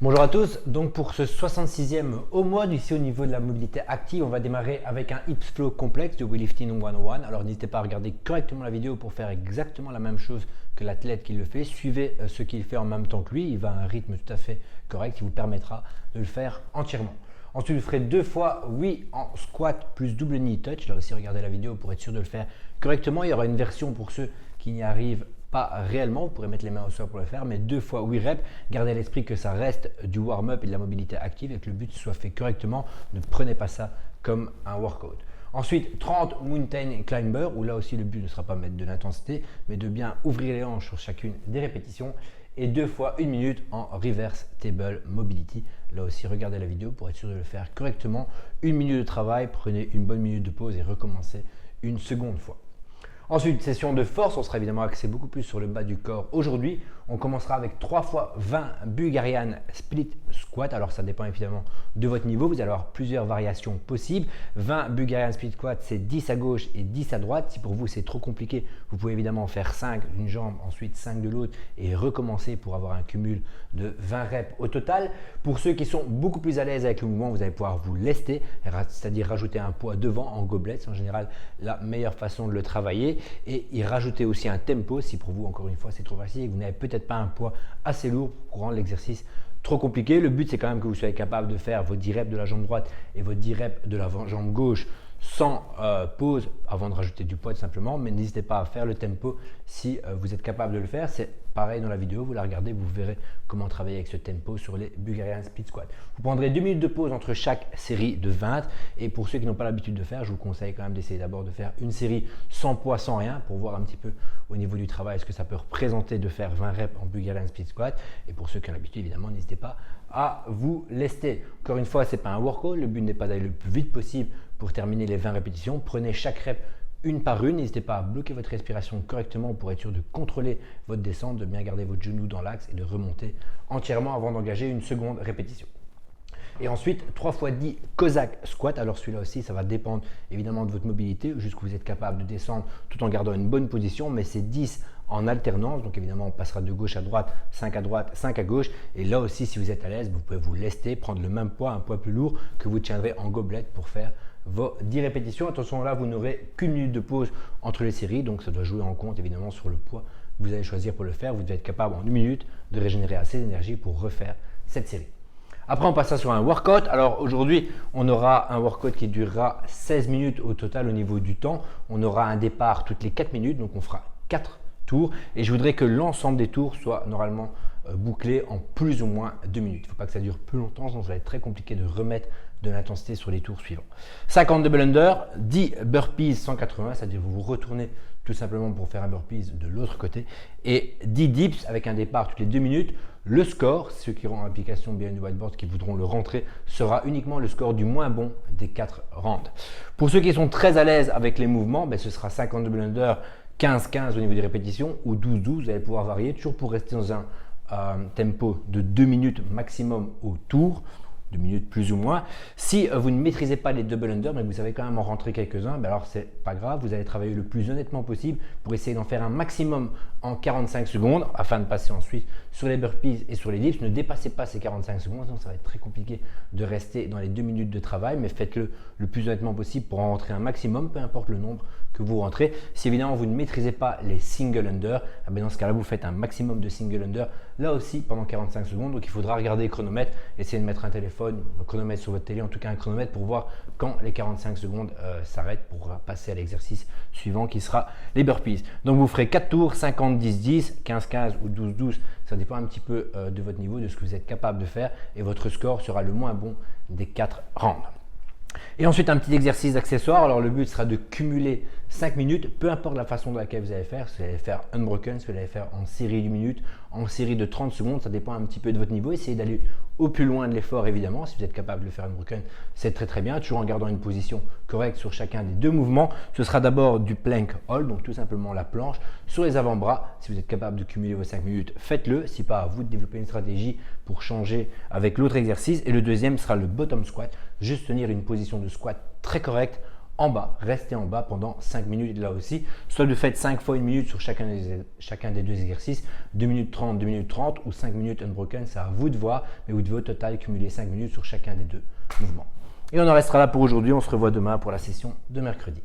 Bonjour à tous, donc pour ce 66e mode ici au niveau de la mobilité active, on va démarrer avec un hips flow complexe de Weightlifting 101. Alors n'hésitez pas à regarder correctement la vidéo pour faire exactement la même chose que l'athlète qui le fait. Suivez ce qu'il fait en même temps que lui, il va à un rythme tout à fait correct qui vous permettra de le faire entièrement. Ensuite, vous ferez 2 fois oui en squat plus double knee touch. Là aussi, regardez la vidéo pour être sûr de le faire correctement. Il y aura une version pour ceux qui n'y arrivent pas réellement, vous pourrez mettre les mains au sol pour le faire, mais 2 fois 8 reps. Gardez à l'esprit que ça reste du warm-up et de la mobilité active et que le but soit fait correctement. Ne prenez pas ça comme un workout. Ensuite, 30 mountain climber, où là aussi le but ne sera pas de mettre de l'intensité, mais de bien ouvrir les hanches sur chacune des répétitions. Et 2 fois 1 minute en reverse table mobility. Là aussi, regardez la vidéo pour être sûr de le faire correctement. 1 minute de travail, prenez une bonne minute de pause et recommencez une seconde fois. Ensuite, session de force, on sera évidemment axé beaucoup plus sur le bas du corps. Aujourd'hui, on commencera avec 3 fois 20 Bulgarian Split Squat. Alors, ça dépend évidemment de votre niveau. Vous allez avoir plusieurs variations possibles. 20 Bulgarian Split Squat, c'est 10 à gauche et 10 à droite. Si pour vous, c'est trop compliqué, vous pouvez évidemment faire 5 d'une jambe, ensuite 5 de l'autre et recommencer pour avoir un cumul de 20 reps au total. Pour ceux qui sont beaucoup plus à l'aise avec le mouvement, vous allez pouvoir vous lester, c'est-à-dire rajouter un poids devant en gobelet. C'est en général la meilleure façon de le travailler. Et y rajouter aussi un tempo si pour vous, encore une fois, c'est trop facile et que vous n'avez peut-être pas un poids assez lourd pour rendre l'exercice trop compliqué. Le but, c'est quand même que vous soyez capable de faire vos 10 reps de la jambe droite et vos 10 reps de la jambe gauche sans pause avant de rajouter du poids tout simplement, mais n'hésitez pas à faire le tempo si vous êtes capable de le faire. C'est pareil dans la vidéo, vous la regardez, vous verrez comment travailler avec ce tempo sur les Bulgarian Split Squat. Vous prendrez 2 minutes de pause entre chaque série de 20 et pour ceux qui n'ont pas l'habitude de faire, je vous conseille quand même d'essayer d'abord de faire une série sans poids, sans rien pour voir un petit peu au niveau du travail ce que ça peut représenter de faire 20 reps en Bulgarian Split Squat et pour ceux qui ont l'habitude évidemment, n'hésitez pas à vous lester. Encore une fois, ce n'est pas un workout, le but n'est pas d'aller le plus vite possible pour terminer les 20 répétitions. Prenez chaque rep une par une, n'hésitez pas à bloquer votre respiration correctement pour être sûr de contrôler votre descente, de bien garder votre genou dans l'axe et de remonter entièrement avant d'engager une seconde répétition. Et ensuite, 3 fois 10 Cossack squat. Alors celui-là aussi, ça va dépendre évidemment de votre mobilité, jusqu'où vous êtes capable de descendre tout en gardant une bonne position, mais c'est 10 en alternance. Donc évidemment, on passera de gauche à droite, 5 à gauche. Et là aussi, si vous êtes à l'aise, vous pouvez vous lester, prendre le même poids, un poids plus lourd que vous tiendrez en gobelet pour faire vos 10 répétitions. Attention, là, vous n'aurez qu'une minute de pause entre les séries, donc ça doit jouer en compte évidemment sur le poids que vous allez choisir pour le faire. Vous devez être capable en 1 minute de régénérer assez d'énergie pour refaire cette série. Après, on passera sur un workout. Alors aujourd'hui, on aura un workout qui durera 16 minutes au total au niveau du temps. On aura un départ toutes les 4 minutes, donc on fera 4 tours. Et je voudrais que l'ensemble des tours soit normalement bouclé en plus ou moins 2 minutes. Il ne faut pas que ça dure plus longtemps, sinon ça va être très compliqué de remettre de l'intensité sur les tours suivants. 50 double under, 10 burpees 180, c'est-à-dire vous vous retournez tout simplement pour faire un burpees de l'autre côté, et 10 dips avec un départ toutes les 2 minutes. Le score, ceux qui auront l'application Behind the Whiteboard qui voudront le rentrer, sera uniquement le score du moins bon des 4 rounds. Pour ceux qui sont très à l'aise avec les mouvements, ce sera 50 double under, 15-15 au niveau des répétitions ou 12-12. Vous allez pouvoir varier toujours pour rester dans un tempo de 2 minutes maximum au tour. 2 minutes plus ou moins. Si vous ne maîtrisez pas les double under, mais vous savez quand même en rentrer quelques-uns, alors c'est pas grave, vous allez travailler le plus honnêtement possible pour essayer d'en faire un maximum en 45 secondes afin de passer ensuite sur les burpees et sur les dips. Ne dépassez pas ces 45 secondes, sinon ça va être très compliqué de rester dans les 2 minutes de travail, mais faites-le le plus honnêtement possible pour en rentrer un maximum, peu importe le nombre que vous rentrez. Si évidemment vous ne maîtrisez pas les single under, dans ce cas-là, vous faites un maximum de single under, là aussi pendant 45 secondes. Donc il faudra regarder le chronomètre, essayer de mettre un téléphone, un chronomètre sur votre télé, en tout cas un chronomètre pour voir quand les 45 secondes s'arrêtent pour passer à l'exercice suivant qui sera les burpees. Donc vous ferez 4 tours, 50, 10, 10, 15, 15 ou 12, 12. Ça dépend un petit peu de votre niveau, de ce que vous êtes capable de faire et votre score sera le moins bon des 4 rounds. Et ensuite, un petit exercice d'accessoire. Alors, le but sera de cumuler 5 minutes, peu importe la façon dans laquelle vous allez faire. Si vous allez faire unbroken, si vous allez faire en série de minutes, en série de 30 secondes, ça dépend un petit peu de votre niveau. Essayez d'aller au plus loin de l'effort, évidemment. Si vous êtes capable de le faire unbroken, c'est très très bien, toujours en gardant une position correcte sur chacun des deux mouvements. Ce sera d'abord du plank hold, donc tout simplement la planche sur les avant-bras. Si vous êtes capable de cumuler vos 5 minutes, faites-le. Si pas, à vous de développer une stratégie pour changer avec l'autre exercice. Et le deuxième sera le bottom squat, juste tenir une position de squat très correcte en bas, restez en bas pendant 5 minutes là aussi. Soit vous faites 5 fois 1 minute sur chacun des deux exercices, 2 minutes 30, 2 minutes 30 ou 5 minutes unbroken, c'est à vous de voir, mais vous devez au total cumuler 5 minutes sur chacun des deux mouvements. Et on en restera là pour aujourd'hui, on se revoit demain pour la session de mercredi.